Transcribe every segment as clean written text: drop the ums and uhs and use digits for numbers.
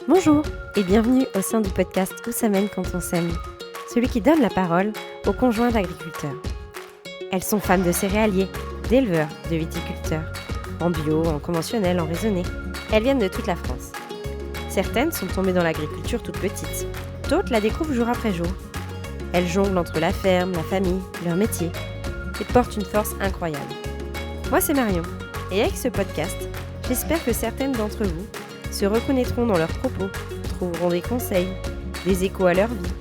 Bonjour et bienvenue au sein du podcast Où ça mène quand on s'aime, celui qui donne la parole aux conjoints d'agriculteurs. Elles sont femmes de céréaliers, d'éleveurs, de viticulteurs, en bio, en conventionnel, en raisonné. Elles viennent de toute la France. Certaines sont tombées dans l'agriculture toutes petites, d'autres la découvrent jour après jour. Elles jonglent entre la ferme, la famille, leur métier et portent une force incroyable. Moi c'est Marion et avec ce podcast, j'espère que certaines d'entre vous se reconnaîtront dans leurs propos, trouveront des conseils, des échos à leur vie,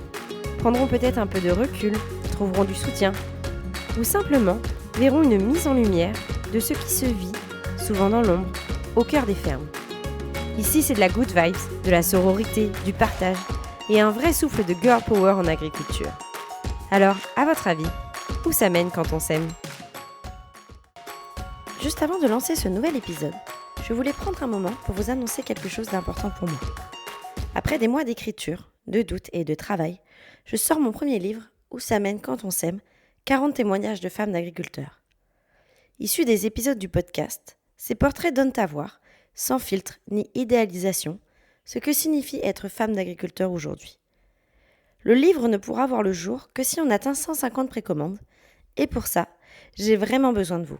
prendront peut-être un peu de recul, trouveront du soutien, ou simplement verront une mise en lumière de ce qui se vit, souvent dans l'ombre, au cœur des fermes. Ici, c'est de la good vibes, de la sororité, du partage, et un vrai souffle de girl power en agriculture. Alors, à votre avis, où ça mène quand on s'aime ? Juste avant de lancer ce nouvel épisode, je voulais prendre un moment pour vous annoncer quelque chose d'important pour moi. Après des mois d'écriture, de doutes et de travail, je sors mon premier livre, Où ça mène quand on s'aime, 40 témoignages de femmes d'agriculteurs. Issus des épisodes du podcast, ces portraits donnent à voir, sans filtre ni idéalisation, ce que signifie être femme d'agriculteur aujourd'hui. Le livre ne pourra voir le jour que si on atteint 150 précommandes, et pour ça, j'ai vraiment besoin de vous.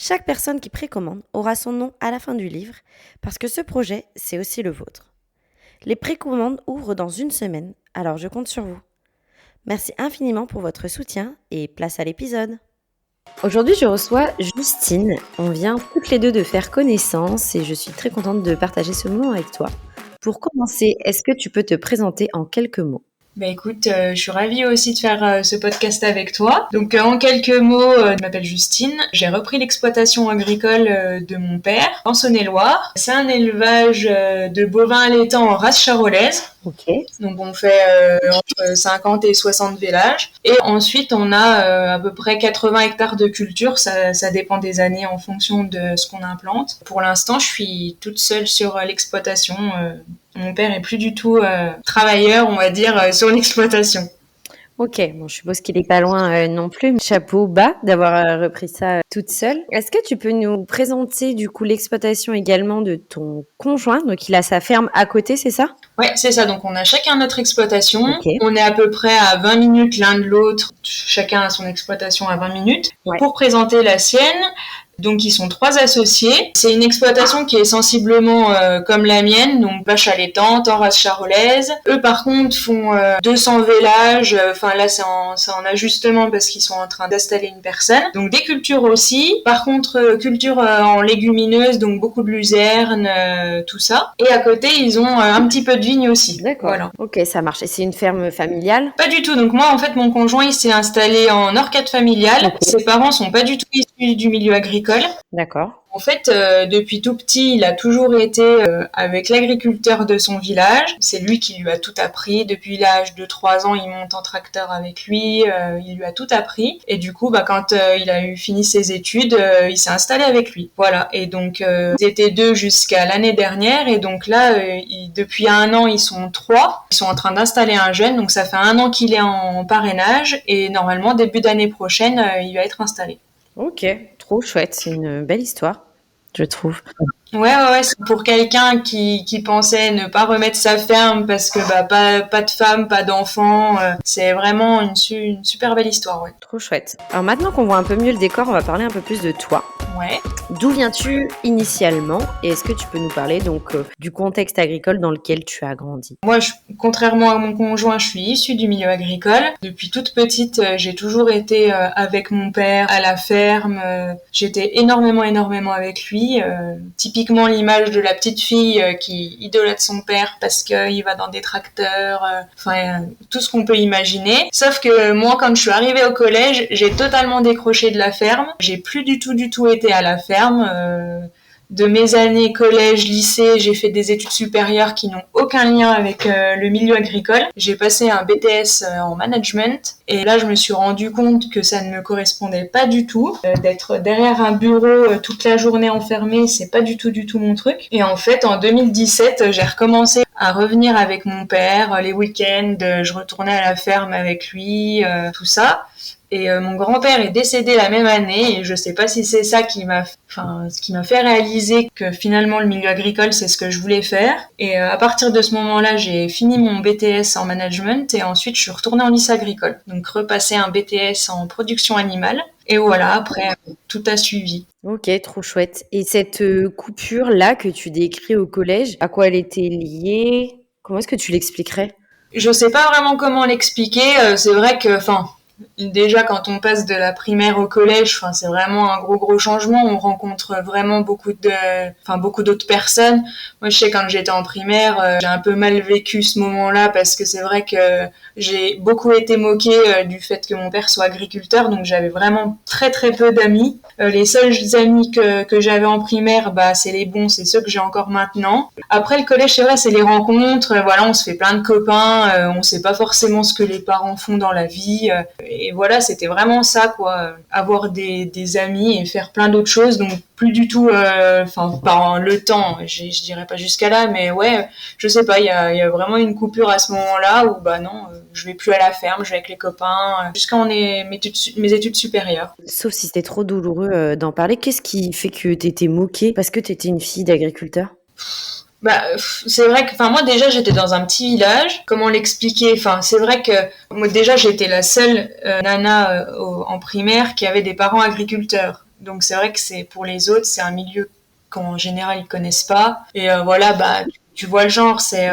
Chaque personne qui précommande aura son nom à la fin du livre, parce que ce projet, c'est aussi le vôtre. Les précommandes ouvrent dans 1 semaine, alors je compte sur vous. Merci infiniment pour votre soutien et place à l'épisode. Aujourd'hui, je reçois Justine. On vient toutes les deux de faire connaissance et je suis très contente de partager ce moment avec toi. Pour commencer, est-ce que tu peux te présenter en quelques mots ? Écoute, je suis ravie aussi de faire ce podcast avec toi. Donc en quelques mots, je m'appelle Justine. J'ai repris l'exploitation agricole de mon père en Saône-et-Loire. C'est un élevage de bovins allaitants en race charolaise. Ok. Donc on fait entre 50 et 60 vélages. Et ensuite on a à peu près 80 hectares de culture. Ça dépend des années en fonction de ce qu'on implante. Pour l'instant, je suis toute seule sur l'exploitation. Mon père est plus du tout travailleur, on va dire, sur l'exploitation. Ok, bon, je suppose qu'il n'est pas loin non plus. Chapeau bas d'avoir repris ça toute seule. Est-ce que tu peux nous présenter du coup l'exploitation également de ton conjoint ? Donc il a sa ferme à côté, c'est ça ? Ouais, c'est ça. Donc on a chacun notre exploitation. Okay. On est à peu près à 20 minutes l'un de l'autre. Chacun a son exploitation à 20 minutes. Ouais. Pour présenter la sienne, donc ils sont 3 associés. C'est une exploitation qui est sensiblement comme la mienne, donc vache allaitante en race charolaise. Eux par contre font 200 vélages. Enfin là c'est en ajustement parce qu'ils sont en train d'installer une personne. Donc des cultures aussi. Par contre culture en légumineuses, donc beaucoup de luzerne, tout ça. Et à côté ils ont un petit peu de vigne aussi. D'accord. Voilà. Ok, ça marche. Et c'est une ferme familiale ? Pas du tout. Donc moi en fait mon conjoint il s'est installé en orchade familiale. Okay. Ses parents sont pas du tout issus du milieu agricole. D'accord. En fait, depuis tout petit, il a toujours été avec l'agriculteur de son village. C'est lui qui lui a tout appris. Depuis l'âge de 3 ans, il monte en tracteur avec lui. Il lui a tout appris. Et du coup, quand il a fini ses études, il s'est installé avec lui. Voilà. Et donc, ils étaient 2 jusqu'à l'année dernière. Et donc là, depuis 1 an, ils sont 3. Ils sont en train d'installer un jeune. Donc ça fait 1 an qu'il est en parrainage. Et normalement, début d'année prochaine, il va être installé. Ok, trop chouette, c'est une belle histoire, je trouve. Ouais, c'est pour quelqu'un qui pensait ne pas remettre sa ferme parce que pas de femme, pas d'enfant, c'est vraiment une super belle histoire, ouais. Trop chouette. Alors maintenant qu'on voit un peu mieux le décor, on va parler un peu plus de toi. Ouais. D'où viens-tu initialement et est-ce que tu peux nous parler donc du contexte agricole dans lequel tu as grandi ? Moi, contrairement à mon conjoint, je suis issue du milieu agricole. Depuis toute petite, j'ai toujours été avec mon père à la ferme. J'étais énormément avec lui. Typiquement l'image de la petite fille qui idolâtre son père parce qu'il va dans des tracteurs, tout ce qu'on peut imaginer. Sauf que moi, quand je suis arrivée au collège, j'ai totalement décroché de la ferme. J'ai plus du tout été à la ferme. De mes années collège, lycée, j'ai fait des études supérieures qui n'ont aucun lien avec le milieu agricole. J'ai passé un BTS en management et là je me suis rendu compte que ça ne me correspondait pas du tout. D'être derrière un bureau toute la journée enfermée, c'est pas du tout mon truc. Et en fait en 2017, j'ai recommencé à revenir avec mon père les week-ends. Je retournais à la ferme avec lui, tout ça. Et mon grand-père est décédé la même année et je sais pas si c'est ça ce qui m'a fait réaliser que finalement le milieu agricole c'est ce que je voulais faire. Et à partir de ce moment-là, j'ai fini mon BTS en management et ensuite je suis retournée en lycée agricole. Donc repasser un BTS en production animale. Et voilà, après tout a suivi. Ok, trop chouette. Et cette coupure-là que tu décris au collège, à quoi elle était liée? Comment est-ce que tu l'expliquerais? Je sais pas vraiment comment l'expliquer. C'est vrai que, déjà quand on passe de la primaire au collège, c'est vraiment un gros changement. On rencontre vraiment beaucoup d'autres personnes. Moi, je sais quand j'étais en primaire, j'ai un peu mal vécu ce moment-là parce que c'est vrai que j'ai beaucoup été moquée du fait que mon père soit agriculteur, donc j'avais vraiment très peu d'amis. Les seuls amis que j'avais en primaire, c'est les bons, c'est ceux que j'ai encore maintenant. Après le collège, c'est vrai, c'est les rencontres. Voilà, on se fait plein de copains. On sait pas forcément ce que les parents font dans la vie. Et voilà, c'était vraiment ça, quoi. Avoir des amis et faire plein d'autres choses. Donc plus du tout, par le temps, je dirais pas jusqu'à là, mais ouais, je sais pas, il y a vraiment une coupure à ce moment-là où non, je vais plus à la ferme, je vais avec les copains, jusqu'à mes études supérieures. Sauf si c'était trop douloureux d'en parler, qu'est-ce qui fait que t'étais moquée parce que t'étais une fille d'agriculteur? C'est vrai que, moi déjà j'étais dans un petit village. Comment l'expliquer? C'est vrai que moi déjà j'étais la seule nana en primaire qui avait des parents agriculteurs. Donc c'est vrai que c'est pour les autres c'est un milieu qu'en général ils connaissent pas. Et voilà, tu vois le genre, c'est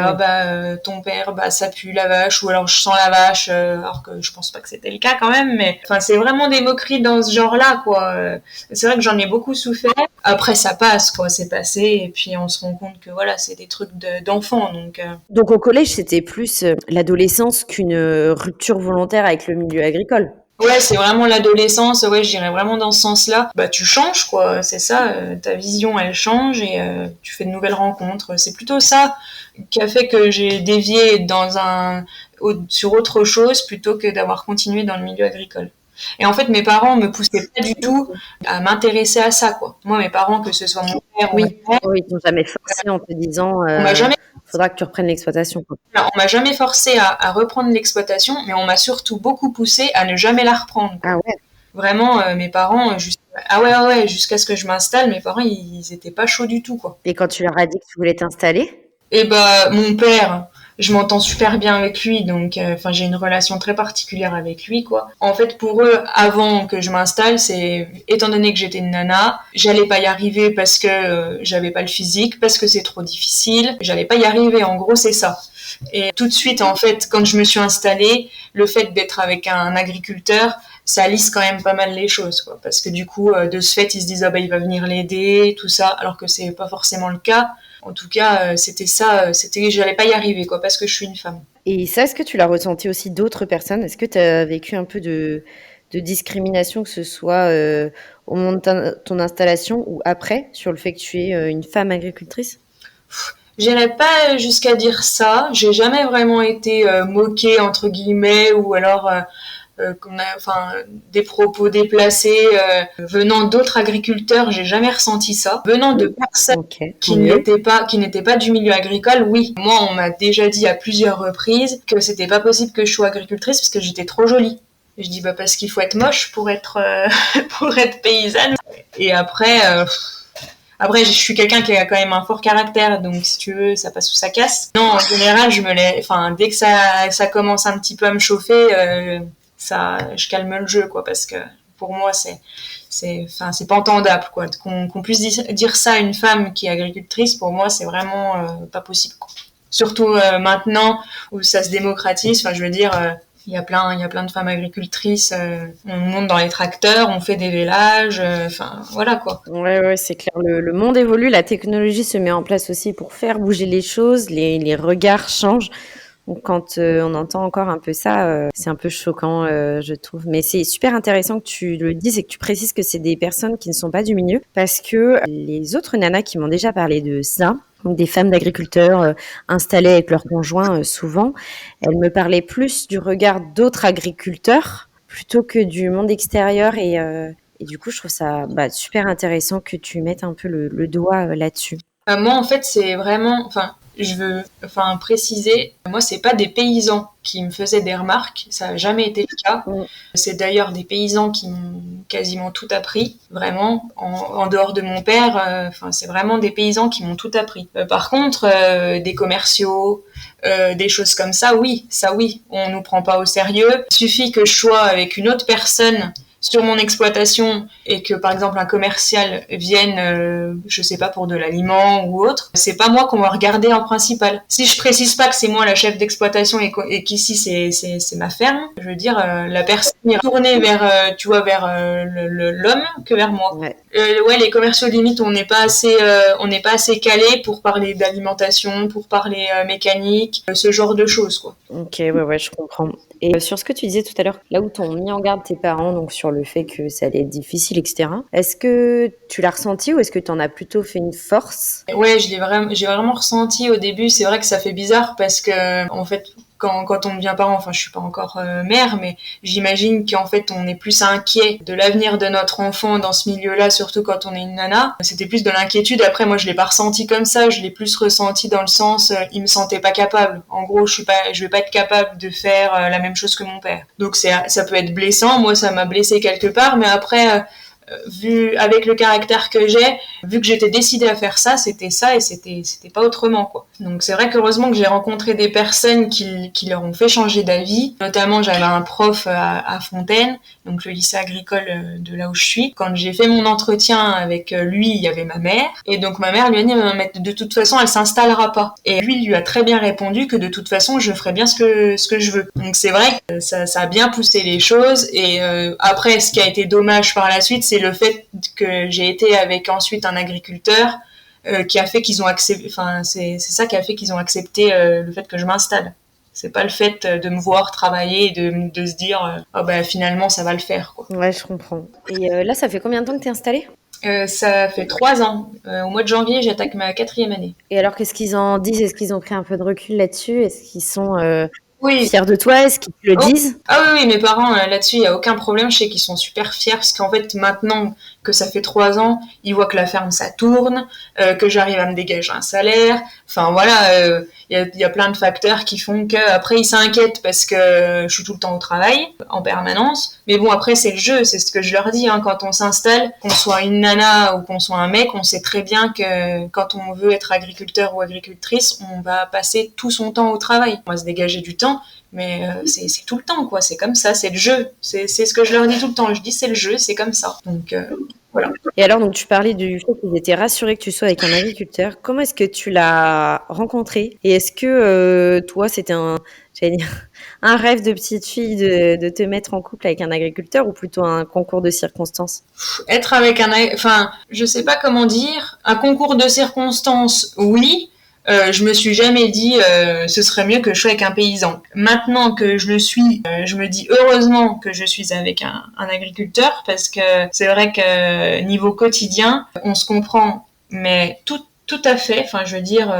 ton père, ça pue la vache, ou alors je sens la vache, alors que je pense pas que c'était le cas quand même. Mais c'est vraiment des moqueries dans ce genre-là, quoi. C'est vrai que j'en ai beaucoup souffert. Après ça passe, quoi, c'est passé, et puis on se rend compte que voilà, c'est des trucs d'enfants, donc. Donc au collège, c'était plus l'adolescence qu'une rupture volontaire avec le milieu agricole. Ouais, c'est vraiment l'adolescence, ouais, je dirais vraiment dans ce sens-là. Tu changes, quoi, c'est ça, ta vision, elle change et tu fais de nouvelles rencontres. C'est plutôt ça qui a fait que j'ai dévié sur autre chose plutôt que d'avoir continué dans le milieu agricole. Et en fait, mes parents me poussaient pas du tout à m'intéresser à ça, quoi. Moi, mes parents, que ce soit mon père ou ma Oui, mère, oui, ils t'ont jamais forcé en te disant on m'a jamais faudra que tu reprennes l'exploitation, quoi. on m'a jamais forcé à reprendre l'exploitation, mais on m'a surtout beaucoup poussé à ne jamais la reprendre, quoi. Ah ouais. Vraiment, mes parents, ah ouais, jusqu'à ce que je m'installe, mes parents, ils étaient pas chauds du tout, quoi. Et quand tu leur as dit que tu voulais t'installer? Et mon père, je m'entends super bien avec lui, donc, j'ai une relation très particulière avec lui, quoi. En fait, pour eux, avant que je m'installe, étant donné que j'étais une nana, j'allais pas y arriver parce que j'avais pas le physique, parce que c'est trop difficile, j'allais pas y arriver, en gros, c'est ça. Et tout de suite, en fait, quand je me suis installée, le fait d'être avec un agriculteur, ça lisse quand même pas mal les choses, quoi. Parce que du coup, de ce fait, ils se disent, il va venir l'aider, tout ça, alors que c'est pas forcément le cas. En tout cas, c'était ça, j'allais pas y arriver, quoi, parce que je suis une femme. Et ça, est-ce que tu l'as ressenti aussi d'autres personnes? Est-ce que tu as vécu un peu de discrimination, que ce soit au moment de ton installation ou après, sur le fait que tu es une femme agricultrice? J'irais pas jusqu'à dire ça. J'ai jamais vraiment été moquée entre guillemets ou alors des propos déplacés venant d'autres agriculteurs. J'ai jamais ressenti ça. Venant de personnes qui n'étaient pas du milieu agricole, oui. Moi, on m'a déjà dit à plusieurs reprises que c'était pas possible que je sois agricultrice parce que j'étais trop jolie. Je dis parce qu'il faut être moche pour être pour être paysanne. Et après, je suis quelqu'un qui a quand même un fort caractère, donc si tu veux, ça passe ou ça casse. Non, en général, dès que ça commence un petit peu à me chauffer, je calme le jeu, quoi, parce que pour moi, c'est pas entendable, quoi. Qu'on puisse dire ça à une femme qui est agricultrice, pour moi, c'est vraiment pas possible, quoi. Surtout maintenant où ça se démocratise, je veux dire. Il y a plein de femmes agricultrices. On monte dans les tracteurs, on fait des vélages. Voilà, quoi. Ouais, c'est clair. Le monde évolue, la technologie se met en place aussi pour faire bouger les choses, les regards changent. Donc quand on entend encore un peu ça, c'est un peu choquant, je trouve. Mais c'est super intéressant que tu le dises et que tu précises que c'est des personnes qui ne sont pas du milieu, parce que les autres nanas qui m'ont déjà parlé de ça, donc des femmes d'agriculteurs installées avec leurs conjoints souvent, elles me parlaient plus du regard d'autres agriculteurs plutôt que du monde extérieur. Et du coup, je trouve ça super intéressant que tu mettes un peu le doigt là-dessus. Moi, en fait, c'est vraiment, je veux préciser, moi, c'est pas des paysans qui me faisaient des remarques, ça n'a jamais été le cas. C'est d'ailleurs des paysans qui m'ont quasiment tout appris, vraiment, en dehors de mon père. C'est vraiment des paysans qui m'ont tout appris. Par contre, des commerciaux, des choses comme ça, oui, on nous prend pas au sérieux. Il suffit que je sois avec une autre personne sur mon exploitation et que par exemple un commercial vienne, je sais pas, pour de l'aliment ou autre, c'est pas moi qu'on va regarder en principal. Si je précise pas que c'est moi la chef d'exploitation et qu'ici c'est ma ferme, je veux dire la personne est tournée vers l'homme que vers moi. Ouais. Les commerciaux limite on n'est pas assez calé pour parler d'alimentation, pour parler mécanique, ce genre de choses quoi. Ok, ouais, je comprends. Et sur ce que tu disais tout à l'heure, là où t'ont mis en garde tes parents, donc sur le fait que ça allait être difficile, etc. Est-ce que tu l'as ressenti ou est-ce que t'en as plutôt fait une force? Ouais, j'ai vraiment ressenti au début. C'est vrai que ça fait bizarre parce que, en fait, quand on devient parent, je suis pas encore mère, mais j'imagine qu'en fait, on est plus inquiet de l'avenir de notre enfant dans ce milieu-là, surtout quand on est une nana. C'était plus de l'inquiétude. Après, moi, je l'ai pas ressenti comme ça. Je l'ai plus ressenti dans le sens, il me sentait pas capable. En gros, je vais pas être capable de faire la même chose que mon père. Donc, ça peut être blessant. Moi, ça m'a blessé quelque part, mais après, vu avec le caractère que j'ai, vu que j'étais décidée à faire ça, c'était ça et c'était pas autrement quoi. Donc c'est vrai qu'heureusement que j'ai rencontré des personnes qui leur ont fait changer d'avis. Notamment j'avais un prof à Fontaine, donc le lycée agricole de là où je suis. Quand j'ai fait mon entretien avec lui, il y avait ma mère et donc ma mère lui a dit mais de toute façon elle s'installera pas. Et lui a très bien répondu que de toute façon je ferai bien ce que je veux. Donc c'est vrai que ça a bien poussé les choses et après ce qui a été dommage par la suite c'est le fait que j'ai été avec ensuite un agriculteur qui a fait qu'ils ont accepté, c'est ça qui a fait qu'ils ont accepté le fait que je m'installe. C'est pas le fait de me voir travailler et de se dire finalement ça va le faire quoi. Ouais, je comprends. Et là, ça fait combien de temps que t'es installée? Ça fait 3 ans. Au mois de janvier, j'attaque ma 4e année. Et alors, qu'est-ce qu'ils en disent? Est-ce qu'ils ont pris un peu de recul là-dessus? Est-ce qu'ils sont Oui. fiers de toi? Est-ce qu'ils te le disent? Ah oui, mes parents, là-dessus, il n'y a aucun problème. Je sais qu'ils sont super fiers parce qu'en fait, maintenant que ça fait 3 ans, ils voient que la ferme, ça tourne, que j'arrive à me dégager un salaire. Enfin, voilà, il y a plein de facteurs qui font que après ils s'inquiètent parce que je suis tout le temps au travail, en permanence. Mais bon, après, c'est le jeu, c'est ce que je leur dis, hein, quand on s'installe, qu'on soit une nana ou qu'on soit un mec, on sait très bien que quand on veut être agriculteur ou agricultrice, on va passer tout son temps au travail. On va se dégager du temps. Mais c'est tout le temps, quoi. C'est comme ça, c'est le jeu. C'est ce que je leur dis tout le temps. Je dis c'est le jeu, c'est comme ça. Donc voilà. Et alors, donc tu parlais du fait qu'ils étaient rassurés que tu sois avec un agriculteur. Comment est-ce que tu l'as rencontré? Et est-ce que toi, c'était j'allais dire, un rêve de petite fille de te mettre en couple avec un agriculteur ou plutôt un concours de circonstances? Être avec je sais pas comment dire. Un concours de circonstances, oui. Je me suis jamais dit ce serait mieux que je sois avec un paysan. Maintenant que je le suis, je me dis heureusement que je suis avec un agriculteur parce que c'est vrai que niveau quotidien, on se comprend, mais tout à fait. Je veux dire,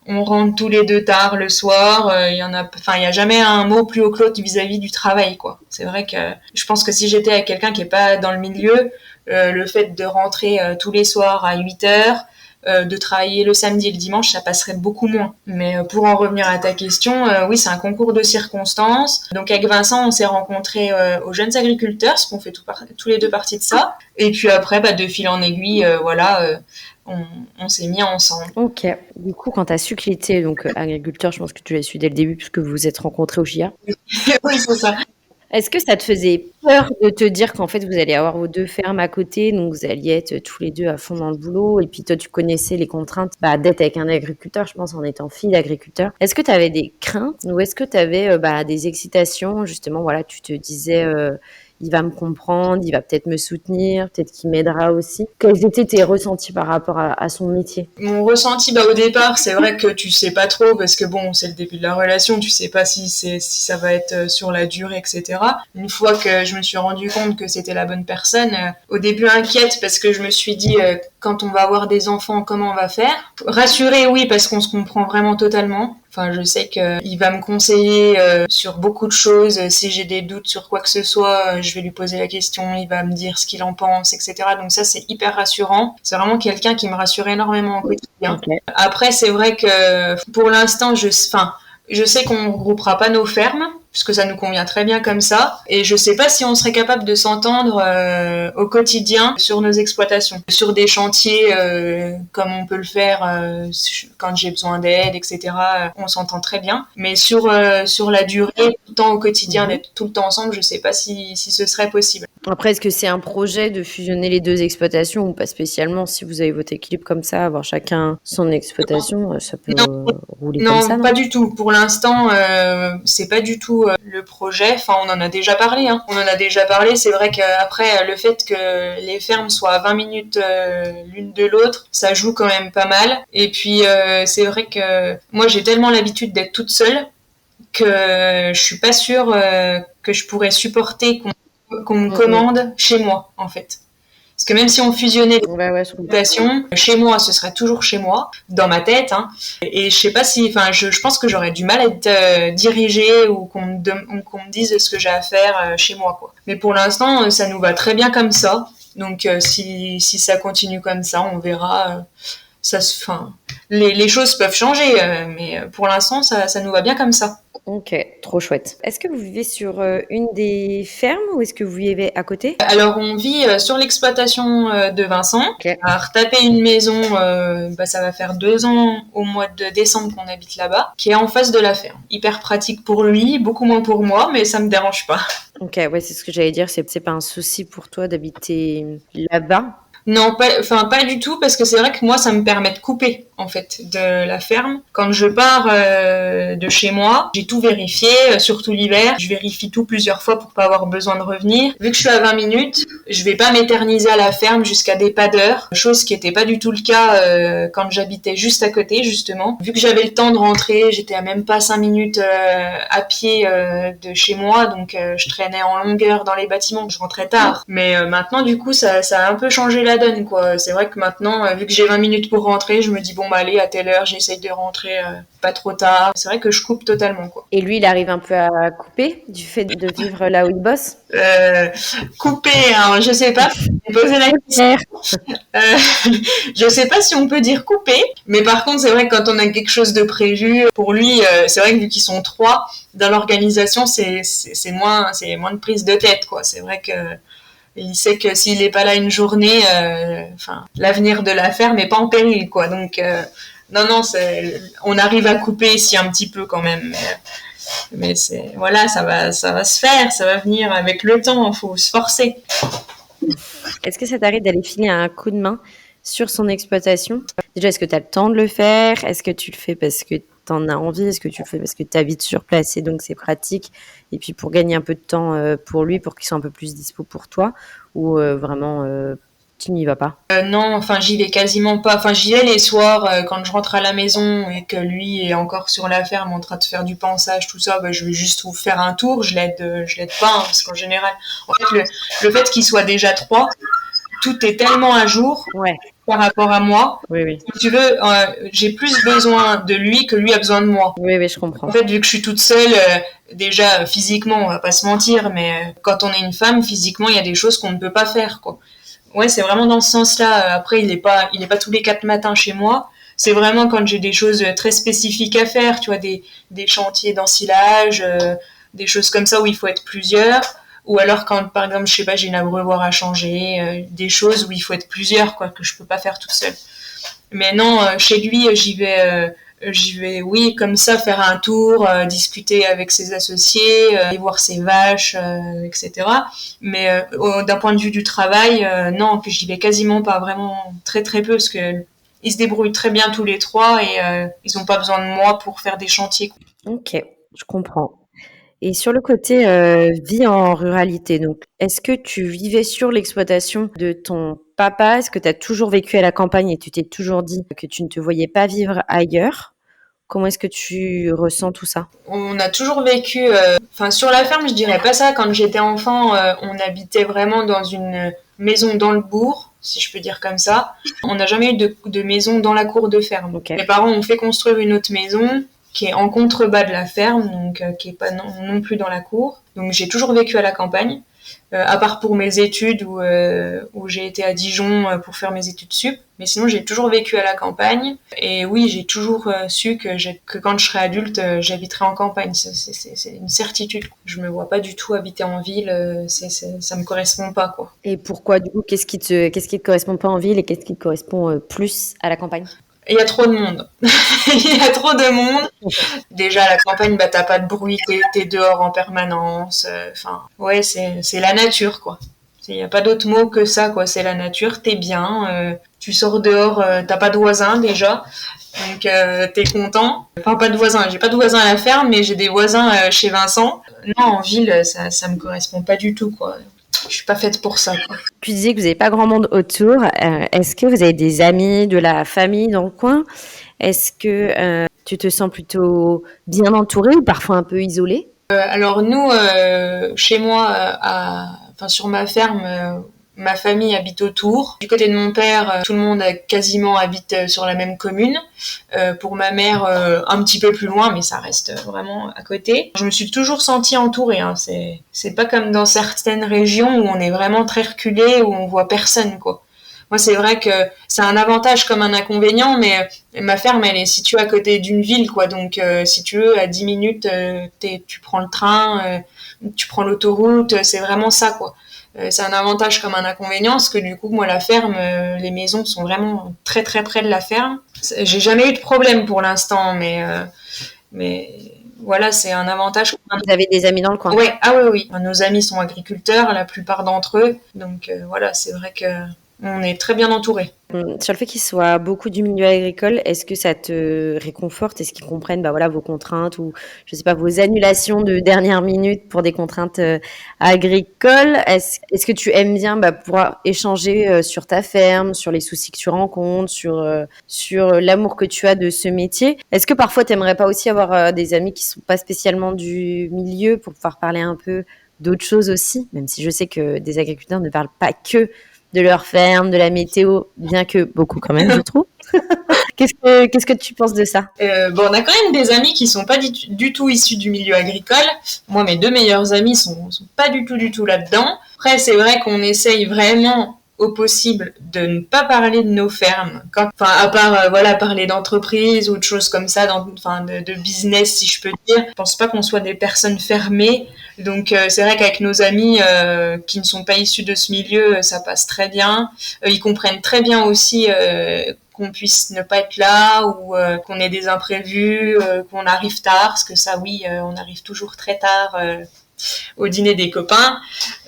on rentre tous les deux tard le soir. Il y a jamais un mot plus haut que l'autre vis-à-vis du travail, quoi. C'est vrai que je pense que si j'étais avec quelqu'un qui est pas dans le milieu, le fait de rentrer tous les soirs à 8h, de travailler le samedi et le dimanche, ça passerait beaucoup moins. Mais pour en revenir à ta question, oui, c'est un concours de circonstances. Donc avec Vincent, on s'est rencontrés aux Jeunes Agriculteurs, parce qu'on fait tous les deux partie de ça. Et puis après, de fil en aiguille, on s'est mis ensemble. Ok. Du coup, quand tu as su qu'il était donc agriculteur, je pense que tu l'as su dès le début puisque vous vous êtes rencontrés au GIA. Oui, c'est ça. Est-ce que ça te faisait peur de te dire qu'en fait, vous allez avoir vos 2 fermes à côté, donc vous alliez être tous les 2 à fond dans le boulot et puis toi, tu connaissais les contraintes d'être avec un agriculteur, je pense, en étant fille d'agriculteur. Est-ce que tu avais des craintes ou est-ce que tu avais des excitations? Justement, voilà, tu te disais, il va me comprendre, il va peut-être me soutenir, peut-être qu'il m'aidera aussi. Quels étaient tes ressentis par rapport à son métier? Mon ressenti, au départ, c'est vrai que tu sais pas trop parce que bon, c'est le début de la relation, tu sais pas si ça va être sur la durée, etc. Une fois que je me suis rendu compte que c'était la bonne personne, au début inquiète parce que je me suis dit quand on va avoir des enfants, comment on va faire. Rassurer, oui, parce qu'on se comprend vraiment totalement. Enfin, je sais qu'il va me conseiller sur beaucoup de choses. Si j'ai des doutes sur quoi que ce soit, je vais lui poser la question, il va me dire ce qu'il en pense, etc. Donc ça, c'est hyper rassurant. C'est vraiment quelqu'un qui me rassure énormément au quotidien. Ok. Après, c'est vrai que pour l'instant, je sais qu'on ne regroupera pas nos fermes, puisque ça nous convient très bien comme ça. Et je sais pas si on serait capable de s'entendre au quotidien sur nos exploitations, sur des chantiers comme on peut le faire quand j'ai besoin d'aide, etc. On s'entend très bien. Mais sur la durée, tout le temps au quotidien, d'être tout le temps ensemble, je sais pas si ce serait possible. Après, est-ce que c'est un projet de fusionner les deux exploitations ou pas spécialement? Si vous avez votre équilibre comme ça, avoir chacun son exploitation, ça peut rouler comme ça, Non, non? pas du tout. Pour l'instant, c'est pas du tout le projet. Enfin, on en a déjà parlé. Hein. On en a déjà parlé. C'est vrai qu'après, le fait que les fermes soient à 20 minutes l'une de l'autre, ça joue quand même pas mal. Et puis, c'est vrai que moi, j'ai tellement l'habitude d'être toute seule que je suis pas sûre que je pourrais supporter qu'on me commande chez moi, en fait. Parce que même si on fusionnait les Ouais, je comprends. exploitations, chez moi, ce serait toujours chez moi, dans ma tête. Hein. Et je sais pas si, enfin, je pense que j'aurais du mal à être dirigée ou qu'on me dise ce que j'ai à faire chez moi, quoi. Mais pour l'instant, ça nous va très bien comme ça. Donc, si ça continue comme ça, on verra. Enfin, les choses peuvent changer, mais pour l'instant, ça nous va bien comme ça. Ok, trop chouette. Est-ce que vous vivez sur une des fermes ou est-ce que vous vivez à côté? Alors, on vit sur l'exploitation de Vincent. Ok. À retaper une maison, ça va faire 2 ans au mois de décembre qu'on habite là-bas, qui est en face de la ferme. Hyper pratique pour lui, beaucoup moins pour moi, mais ça me dérange pas. Ok, ouais, c'est ce que j'allais dire. C'est pas un souci pour toi d'habiter là-bas? Non, pas du tout, parce que c'est vrai que moi, ça me permet de couper, en fait, de la ferme. Quand je pars de chez moi, j'ai tout vérifié, surtout l'hiver. Je vérifie tout plusieurs fois pour pas avoir besoin de revenir. Vu que je suis à 20 minutes, je vais pas m'éterniser à la ferme jusqu'à des pas d'heure, chose qui était pas du tout le cas quand j'habitais juste à côté, justement. Vu que j'avais le temps de rentrer, j'étais à même pas 5 minutes à pied de chez moi, donc je traînais en longueur dans les bâtiments, je rentrais tard. Mais maintenant, du coup, ça a un peu changé la donne, quoi. C'est vrai que maintenant, vu que j'ai 20 minutes pour rentrer, je me dis bon bah allez, à telle heure, j'essaye de rentrer pas trop tard. C'est vrai que je coupe totalement, quoi. Et lui, il arrive un peu à couper du fait de vivre là où il bosse? Couper, hein, je sais pas. J'ai posé la question. Je sais pas si on peut dire couper, mais par contre, c'est vrai que quand on a quelque chose de prévu, pour lui, c'est vrai que vu qu'ils sont 3 dans l'organisation, c'est moins de prise de tête, quoi. C'est vrai que il sait que s'il n'est pas là une journée, l'avenir de la ferme n'est pas en péril, quoi. Donc, non, on arrive à couper ici un petit peu quand même. Mais voilà, ça va se faire, ça va venir avec le temps, il faut se forcer. Est-ce que ça t'arrive d'aller filer un coup de main sur son exploitation? Déjà, est-ce que tu as le temps de le faire? Est-ce que tu le fais parce que tu en as envie? Est-ce que tu le fais parce que tu habites sur place et donc c'est pratique? Et puis pour gagner un peu de temps pour lui, pour qu'il soit un peu plus dispo pour toi? Ou vraiment, tu n'y vas pas? Non, enfin j'y vais quasiment pas. Enfin j'y vais les soirs quand je rentre à la maison et que lui est encore sur la ferme en train de faire du pansage, tout ça. Je vais juste vous faire un tour. Je l'aide pas hein, parce qu'en général, en fait le fait qu'il soit déjà 3, tout est tellement à jour par rapport à moi. Oui. Si tu veux, j'ai plus besoin de lui que lui a besoin de moi. Oui, je comprends. En fait, vu que je suis toute seule, déjà physiquement, on va pas se mentir, mais quand on est une femme, physiquement, il y a des choses qu'on ne peut pas faire, quoi. Ouais, c'est vraiment dans ce sens-là. Après, il est pas tous les 4 matins chez moi. C'est vraiment quand j'ai des choses très spécifiques à faire, tu vois, des chantiers d'ensilage, des choses comme ça où il faut être plusieurs. Ou alors quand, par exemple, je sais pas, j'ai une abreuvoir à changer, des choses où il faut être plusieurs, quoi, que je peux pas faire toute seule. Mais non, chez lui, j'y vais, oui, comme ça, faire un tour, discuter avec ses associés, aller voir ses vaches, etc. Mais d'un point de vue du travail, non, que j'y vais quasiment pas, vraiment très très peu, parce que ils se débrouillent très bien tous les 3 et ils ont pas besoin de moi pour faire des chantiers, quoi. Ok, je comprends. Et sur le côté vie en ruralité, donc, est-ce que tu vivais sur l'exploitation de ton papa? Est-ce que tu as toujours vécu à la campagne et tu t'es toujours dit que tu ne te voyais pas vivre ailleurs? Comment est-ce que tu ressens tout ça? On a toujours vécu, sur la ferme, je dirais pas ça. Quand j'étais enfant, on habitait vraiment dans une maison dans le bourg. si je peux dire comme ça. On n'a jamais eu de maison dans la cour de ferme. Okay. Mes parents ont fait construire une autre maison qui est en contrebas de la ferme, donc qui est pas non plus dans la cour. Donc j'ai toujours vécu à la campagne, à part pour mes études où j'ai été à Dijon pour faire mes études sup. Mais sinon j'ai toujours vécu à la campagne. Et oui, j'ai toujours su que quand je serai adulte, j'habiterai en campagne. C'est une certitude. Je me vois pas du tout habiter en ville. Ça me correspond pas, quoi. Et pourquoi, du coup, qu'est-ce qui te correspond pas en ville et qu'est-ce qui te correspond plus à la campagne? Il y a trop de monde. Il y a trop de monde. Déjà, à la campagne, bah, t'as pas de bruit, t'es dehors en permanence. Enfin, ouais, c'est la nature, quoi. Il y a pas d'autre mot que ça, quoi. C'est la nature, t'es bien. Tu sors dehors, t'as pas de voisins, déjà. Donc, t'es content. Enfin, pas de voisins. J'ai pas de voisins à la ferme, mais j'ai des voisins chez Vincent. Non, en ville, ça me correspond pas du tout, quoi. Je suis pas faite pour ça, quoi. Tu disais que vous n'avez pas grand monde autour. Est-ce que vous avez des amis, de la famille dans le coin? Est-ce que tu te sens plutôt bien entourée ou parfois un peu isolée? Alors nous, chez moi, enfin sur ma ferme, ma famille habite autour. Du côté de mon père, tout le monde quasiment habite sur la même commune. Pour ma mère, un petit peu plus loin, mais ça reste vraiment à côté. Je me suis toujours sentie entourée. Hein. C'est pas comme dans certaines régions où on est vraiment très reculé, où on voit personne, quoi. Moi, c'est vrai que c'est un avantage comme un inconvénient, mais ma ferme, elle est située à côté d'une ville, quoi. Donc, si tu veux, à 10 minutes, tu prends le train, tu prends l'autoroute, c'est vraiment ça, quoi. C'est un avantage comme un inconvénient, parce que du coup, moi, la ferme, les maisons sont vraiment très, très près de la ferme. J'ai jamais eu de problème pour l'instant, mais voilà, c'est un avantage. Vous avez des amis dans le coin? Ouais, ah oui, oui. Nos amis sont agriculteurs, la plupart d'entre eux. Donc, voilà, c'est vrai que on est très bien entourés. Sur le fait qu'ils soient beaucoup du milieu agricole, est-ce que ça te réconforte? Est-ce qu'ils comprennent voilà, vos contraintes ou, je sais pas, vos annulations de dernière minute pour des contraintes agricoles? Est-ce que tu aimes bien pouvoir échanger sur ta ferme, sur les soucis que tu rencontres, sur l'amour que tu as de ce métier? Est-ce que parfois tu n'aimerais pas aussi avoir des amis qui sont pas spécialement du milieu pour pouvoir parler un peu d'autres choses aussi? Même si je sais que des agriculteurs ne parlent pas que de leur ferme, de la météo, bien que beaucoup quand même, je trouve. Qu'est-ce que tu penses de ça? Bon, on a quand même des amis qui sont pas du tout issus du milieu agricole. Moi, mes deux meilleurs amis sont pas du tout là-dedans. Après, c'est vrai qu'on essaye vraiment au possible de ne pas parler de nos fermes, à part voilà, parler d'entreprise ou de choses comme ça, de business, si je peux dire. Je pense pas qu'on soit des personnes fermées. Donc c'est vrai qu'avec nos amis qui ne sont pas issus de ce milieu, ça passe très bien. Ils comprennent très bien aussi qu'on puisse ne pas être là ou qu'on ait des imprévus, qu'on arrive tard, parce que ça oui, on arrive toujours très tard au dîner des copains.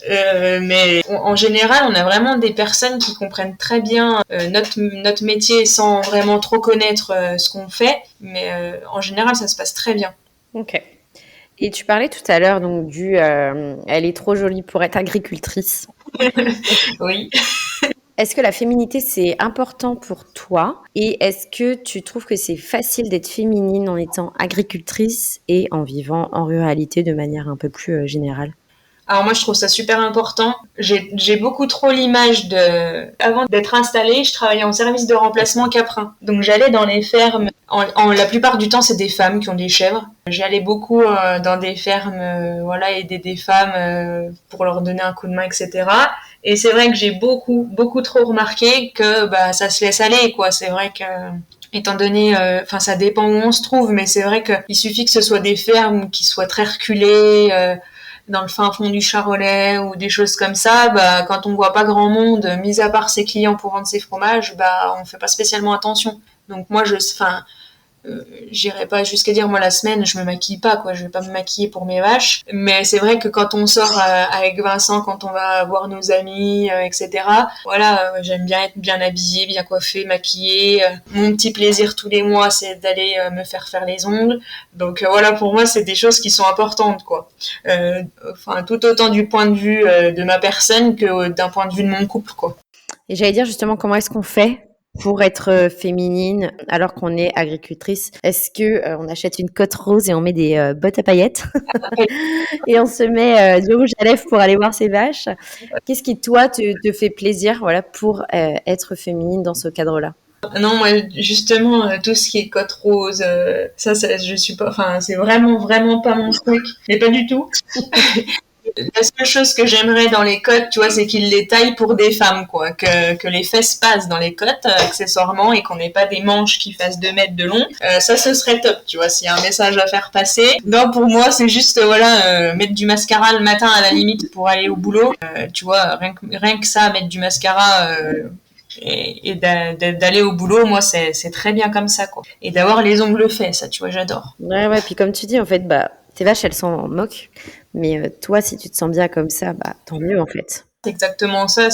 Mais en général, on a vraiment des personnes qui comprennent très bien notre métier sans vraiment trop connaître ce qu'on fait. Mais en général, ça se passe très bien. Ok. Et tu parlais tout à l'heure donc elle est trop jolie pour être agricultrice. Oui. Est-ce que la féminité, c'est important pour toi? Et est-ce que tu trouves que c'est facile d'être féminine en étant agricultrice et en vivant en ruralité de manière un peu plus générale? Alors moi, je trouve ça super important. J'ai beaucoup trop l'image avant d'être installée, je travaillais en service de remplacement caprin. Donc j'allais dans les fermes. La plupart du temps, c'est des femmes qui ont des chèvres. J'allais beaucoup dans des fermes, voilà, aider des femmes pour leur donner un coup de main, etc. Et c'est vrai que j'ai beaucoup trop remarqué que ça se laisse aller, quoi. C'est vrai que étant donné, ça dépend où on se trouve, mais c'est vrai qu'il suffit que ce soit des fermes qui soient très reculées. Dans le fin fond du Charolais ou des choses comme ça, quand on voit pas grand monde, mis à part ses clients pour vendre ses fromages, on fait pas spécialement attention. Donc moi, j'irai pas jusqu'à dire moi la semaine je me maquille pas, quoi, je vais pas me maquiller pour mes vaches, mais c'est vrai que quand on sort avec Vincent, quand on va voir nos amis, etc., voilà, j'aime bien être bien habillée, bien coiffée, maquillée. Mon petit plaisir tous les mois, c'est d'aller me faire les ongles. Donc voilà, pour moi c'est des choses qui sont importantes, quoi. Tout autant du point de vue de ma personne que d'un point de vue de mon couple, quoi. Et j'allais dire justement comment est-ce qu'on fait pour être féminine alors qu'on est agricultrice? Est-ce que on achète une cotte rose et on met des bottes à paillettes et on se met du rouge à lèvres pour aller voir ses vaches? Qu'est-ce qui, toi, te fait plaisir, voilà, pour être féminine dans ce cadre-là? Non, moi, justement, tout ce qui est côte rose, ça, je suis pas, enfin, c'est vraiment, vraiment pas mon truc. Mais pas du tout. La seule chose que j'aimerais dans les cottes, tu vois, c'est qu'ils les taillent pour des femmes, quoi. Que les fesses passent dans les cottes, accessoirement, et qu'on n'ait pas des manches qui fassent 2 mètres de long. Ça, ce serait top, tu vois, s'il y a un message à faire passer. Non, pour moi, c'est juste, voilà, mettre du mascara le matin à la limite pour aller au boulot. Tu vois, rien que ça, mettre du mascara, et d'aller au boulot, moi, c'est très bien comme ça, quoi. Et d'avoir les ongles faits, ça, tu vois, j'adore. Ouais, puis comme tu dis, en fait, bah, tes vaches, elles s'en moquent. Mais toi, si tu te sens bien comme ça, bah, tant mieux, en fait. C'est exactement ça.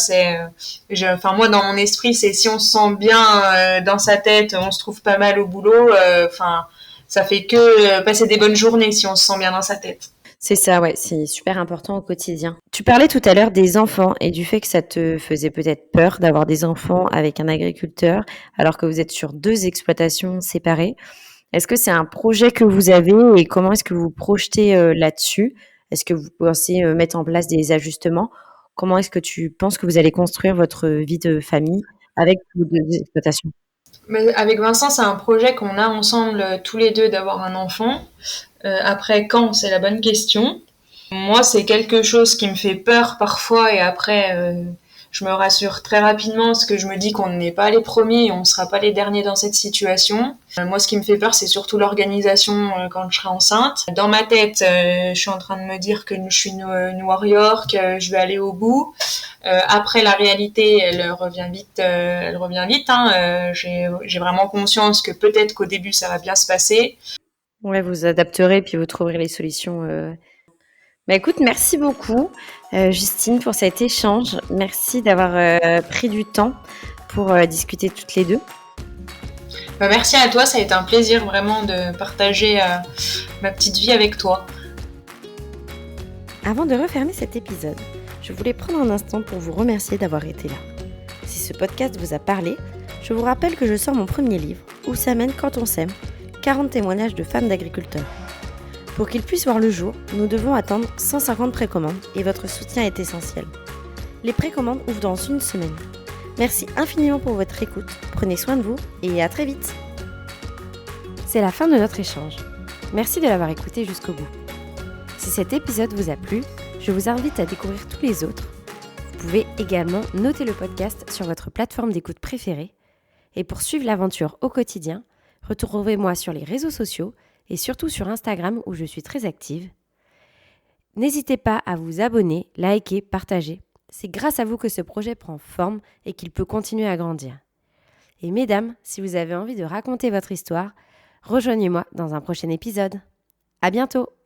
Enfin, moi, dans mon esprit, c'est si on se sent bien dans sa tête, on se trouve pas mal au boulot. Enfin, ça fait que passer des bonnes journées si on se sent bien dans sa tête. C'est ça, ouais, c'est super important au quotidien. Tu parlais tout à l'heure des enfants et du fait que ça te faisait peut-être peur d'avoir des enfants avec un agriculteur alors que vous êtes sur 2 exploitations séparées. Est-ce que c'est un projet que vous avez et comment est-ce que vous vous projetez là-dessus? Est-ce que vous pensez mettre en place des ajustements? Comment est-ce que tu penses que vous allez construire votre vie de famille avec vos 2 exploitations? Mais avec Vincent, c'est un projet qu'on a ensemble tous les deux d'avoir un enfant. Après, quand, c'est la bonne question. Moi, c'est quelque chose qui me fait peur parfois et après, je me rassure très rapidement parce que je me dis qu'on n'est pas les premiers et on ne sera pas les derniers dans cette situation. Moi, ce qui me fait peur, c'est surtout l'organisation quand je serai enceinte. Dans ma tête, je suis en train de me dire que je suis une warrior, que je vais aller au bout. Après, la réalité, elle revient vite. Hein. J'ai vraiment conscience que peut-être qu'au début, ça va bien se passer. Ouais, vous adapterez puis vous trouverez les solutions. Bah, écoute, merci beaucoup, Justine, pour cet échange. Merci d'avoir pris du temps pour discuter toutes les deux. Bah, merci à toi, ça a été un plaisir vraiment de partager ma petite vie avec toi. Avant de refermer cet épisode, je voulais prendre un instant pour vous remercier d'avoir été là. Si ce podcast vous a parlé, je vous rappelle que je sors mon premier livre, Où ça mène quand on s'aime, 40 témoignages de femmes d'agriculteurs. Pour qu'il puisse voir le jour, nous devons attendre 150 précommandes et votre soutien est essentiel. Les précommandes ouvrent dans une semaine. Merci infiniment pour votre écoute, prenez soin de vous et à très vite. C'est la fin de notre échange. Merci de l'avoir écouté jusqu'au bout. Si cet épisode vous a plu, je vous invite à découvrir tous les autres. Vous pouvez également noter le podcast sur votre plateforme d'écoute préférée. Et pour suivre l'aventure au quotidien, retrouvez-moi sur les réseaux sociaux et surtout sur Instagram où je suis très active. N'hésitez pas à vous abonner, liker, partager. C'est grâce à vous que ce projet prend forme et qu'il peut continuer à grandir. Et mesdames, si vous avez envie de raconter votre histoire, rejoignez-moi dans un prochain épisode. À bientôt!